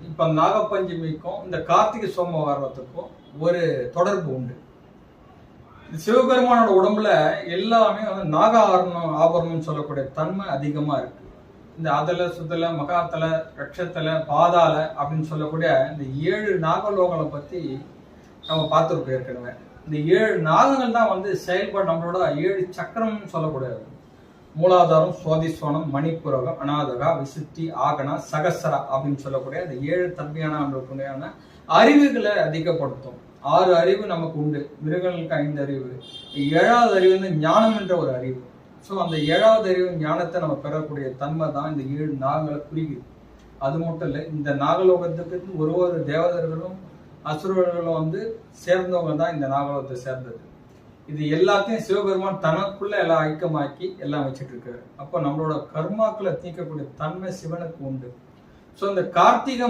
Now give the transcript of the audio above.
இப்ப நாகப்பஞ்சமிக்கும் இந்த கார்த்திகை சோமவாரத்துக்கும் ஒரு தொடர்பு உண்டு. சிவபெருமானோட உடம்புல எல்லாமே வந்து நாக ஆபரணம் சொல்லக்கூடிய தன்மை அதிகமா இருக்கு. இந்த அதல சுதல மகாத்தல ரட்சத்தல பாதாள அப்படின்னு சொல்லக்கூடிய இந்த 7 நாகலோகங்களை பத்தி நம்ம பார்த்துருக்கோம் ஏற்கனவே. இந்த 7 நாகங்கள் தான் வந்து செயல்பாடு நம்மளோட 7 சக்கரம்னு சொல்லக்கூடியது. மூலாதாரம், சுவாதிஸ்வானம், மணிப்புரகம், அநாதகா, விசுத்தி, ஆகனா, சகசரா அப்படின்னு சொல்லக்கூடிய அந்த 7 தன்மையான நம்மளுக்குண்டான அறிவுகளை அதிகப்படுத்தும். 6 அறிவு நமக்கு உண்டு, மிருகங்களுக்கு 5 அறிவு. 7வது அறிவு வந்து ஞானம் என்ற ஒரு அறிவு. ஸோ அந்த 7வது அறிவு ஞானத்தை நம்ம பெறக்கூடிய தன்மை தான் இந்த 7 நாகங்களை குறிக்குது. அது மட்டும் இல்லை, இந்த நாகலோகத்துக்கு ஒரு தேவதர்களும் அசுரர்களும் வந்து சேர்ந்தவங்க தான் இந்த நாகலோகத்தை சேர்ந்தது. இது எல்லாத்தையும் சிவபெருமான் தனக்குள்ள எல்லாம் ஐக்கியமாக்கி எல்லாம் வச்சுட்டு இருக்காரு. அப்போ நம்மளோட கர்மாக்களை தீர்க்கக்கூடிய தன்மை சிவனுக்கு உண்டு. ஸோ இந்த கார்த்திகை